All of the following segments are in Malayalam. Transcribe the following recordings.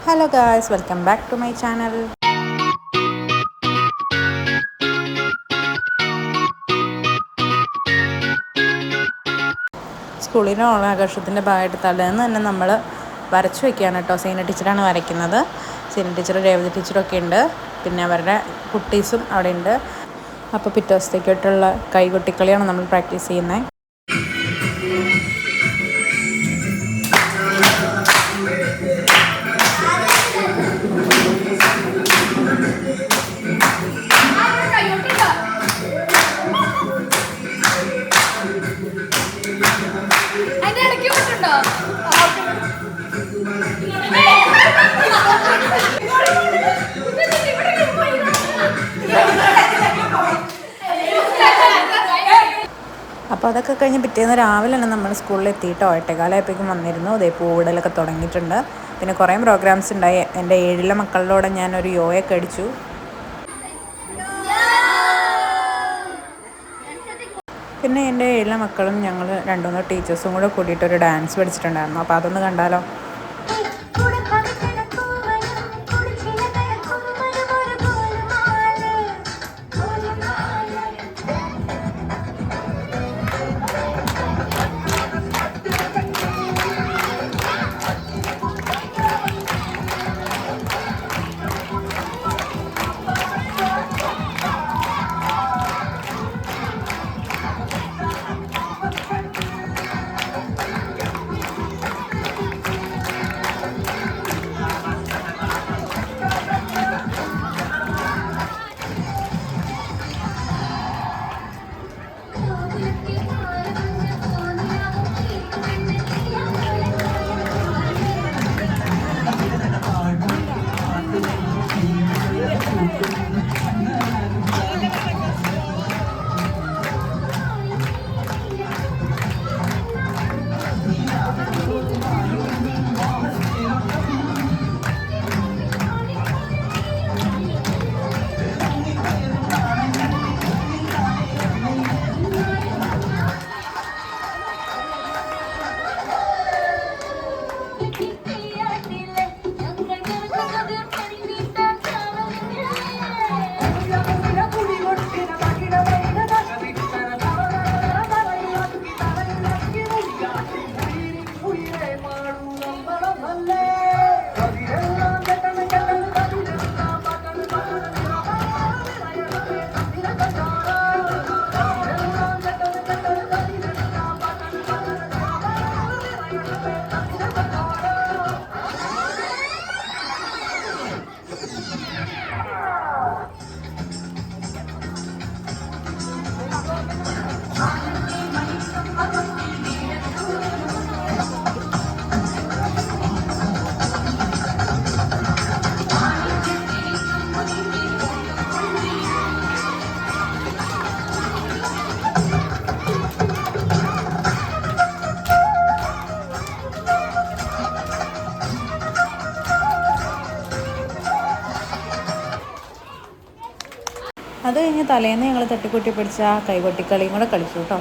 Hello guys, welcome back to my channel. സ്കൂളിലെ ഓണാഘോഷത്തിൻ്റെ ഭാഗമായിട്ട് തലേന്ന് തന്നെ നമ്മൾ വരച്ചു വയ്ക്കുകയാണ് കേട്ടോ. സീന ടീച്ചറാണ് വരയ്ക്കുന്നത്. സീന ടീച്ചർ, രേവതി ടീച്ചറൊക്കെ ഉണ്ട്. പിന്നെ അവരുടെ കുട്ടീസും അവിടെ ഉണ്ട്. അപ്പോൾ പിറ്റേ ദിവസത്തേക്കായിട്ടുള്ള കൈകൊട്ടിക്കളിയാണ് നമ്മൾ പ്രാക്ടീസ് ചെയ്യുന്നത്. അപ്പോൾ അതൊക്കെ കഴിഞ്ഞ് പിറ്റേന്ന് രാവിലെ തന്നെ നമ്മൾ സ്കൂളിൽ എത്തിയിട്ടോ. 8:15 വന്നിരുന്നു. അതേ പൂവിടലൊക്കെ തുടങ്ങിയിട്ടുണ്ട്. പിന്നെ കുറേ പ്രോഗ്രാംസ് ഉണ്ടായി. എൻ്റെ 7ലെ മക്കളിലൂടെ ഞാനൊരു യോയൊക്കെ അടിച്ചു. പിന്നെ എൻ്റെ 7ലെ മക്കളും ഞങ്ങൾ 2-3 ടീച്ചേഴ്സും കൂടെ കൂടിയിട്ടൊരു ഡാൻസ് പഠിച്ചിട്ടുണ്ടായിരുന്നു. അപ്പോൾ അതൊന്ന് കണ്ടാലോ. അത് കഴിഞ്ഞ് തലേന്ന് ഞങ്ങൾ തട്ടിക്കൂട്ടി പിടിച്ച ആ കൈകൊട്ടിക്കളിയും കൂടെ കളിച്ചു കേട്ടോ.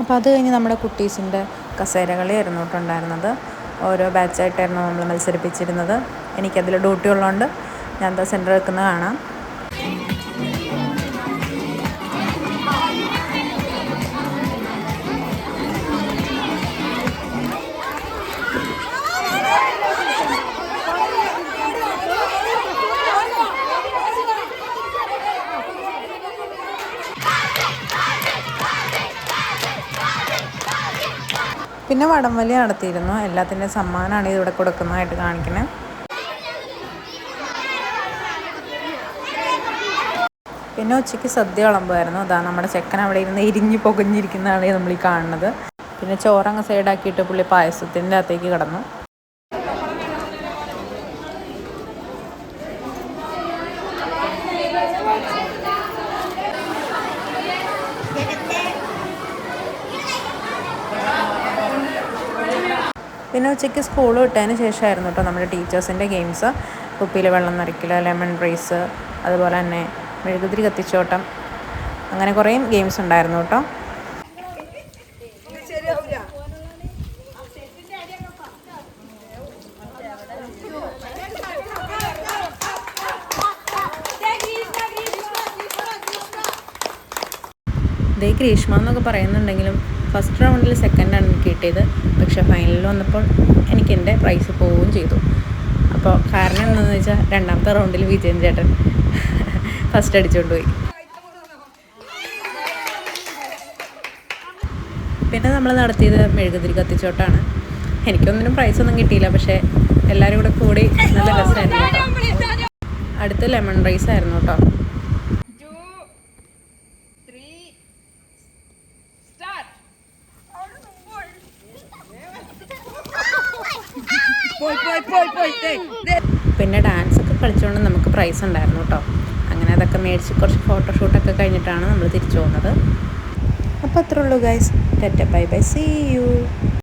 അപ്പോൾ അത് കഴിഞ്ഞ് നമ്മുടെ കുട്ടീസിൻ്റെ കസേര കളിയായിരുന്നു കേട്ടോ ഉണ്ടായിരുന്നത്. ഓരോ ബാച്ചായിട്ടായിരുന്നു നമ്മൾ മത്സരിപ്പിച്ചിരുന്നത്. എനിക്കതിൽ ഡ്യൂട്ടി ഉള്ളതുകൊണ്ട് ഞാൻ എന്താ സെൻറ്റർ വെക്കുന്നത് കാണാം. പിന്നെ വടംവലി നടത്തിയിരുന്നു. എല്ലാത്തിൻ്റെ സമ്മാനമാണ് ഇതിവിടെ കൊടുക്കുന്നതായിട്ട് കാണിക്കുന്നത്. പിന്നെ ഉച്ചയ്ക്ക് സദ്യ വിളമ്പുമായിരുന്നു. അതാ നമ്മുടെ ചെക്കൻ അവിടെ ഇരുന്ന് ഇരിഞ്ഞ് പുകഞ്ഞിരിക്കുന്നതാണ് നമ്മൾ ഈ കാണുന്നത്. പിന്നെ ചോറങ്ങ് സൈഡാക്കിയിട്ട് പുള്ളി പായസത്തിൻ്റെ അകത്തേക്ക് കിടന്നു. പിന്നെ ഉച്ചയ്ക്ക് സ്കൂൾ വിട്ടതിന് ശേഷമായിരുന്നു കേട്ടോ നമ്മുടെ ടീച്ചേഴ്സിൻ്റെ ഗെയിംസ്. കുപ്പിയിൽ വെള്ളം നിറയ്ക്കൽ, ലെമൺ റേസ്, അതുപോലെ തന്നെ മെഴുകുതിരി കത്തിച്ചോട്ടം, അങ്ങനെ കുറേ ഗെയിംസ് ഉണ്ടായിരുന്നു കേട്ടോ. ഇതേ ഗ്രീഷ്മ എന്നൊക്കെ പറയുന്നുണ്ടെങ്കിലും ഫസ്റ്റ് റൗണ്ടിൽ സെക്കൻഡാണ് എനിക്ക് കിട്ടിയത്. പക്ഷേ ഫൈനലിൽ വന്നപ്പോൾ എനിക്ക് എൻ്റെ പ്രൈസ് പോവുകയും ചെയ്തു. അപ്പോൾ കാരണം എന്താണെന്ന് വെച്ചാൽ രണ്ടാമത്തെ റൗണ്ടിൽ വിജയൻ ചേട്ടൻ ഫസ്റ്റ് അടിച്ചുകൊണ്ട് പോയി. പിന്നെ നമ്മൾ നടത്തിയത് മെഴുകുതിരി കത്തിച്ചോട്ടാണ്. എനിക്കൊന്നിനും പ്രൈസൊന്നും കിട്ടിയില്ല, പക്ഷേ എല്ലാവരും കൂടെ കൂടി നല്ല രസമായിരുന്നു കേട്ടോ. അടുത്ത് ലെമൺ റൈസ് ആയിരുന്നു കേട്ടോ. പിന്നെ ഡാൻസൊക്കെ കളിച്ചുകൊണ്ട് നമുക്ക് പ്രൈസ് ഉണ്ടായിരുന്നു കേട്ടോ. അങ്ങനെ അതൊക്കെ മേടിച്ച് കുറച്ച് ഫോട്ടോഷൂട്ടൊക്കെ കഴിഞ്ഞിട്ടാണ് നമ്മൾ തിരിച്ചു പോകുന്നത്. അപ്പോൾ അത്രേ ഉള്ളൂ guys. Tata bye bye, see U.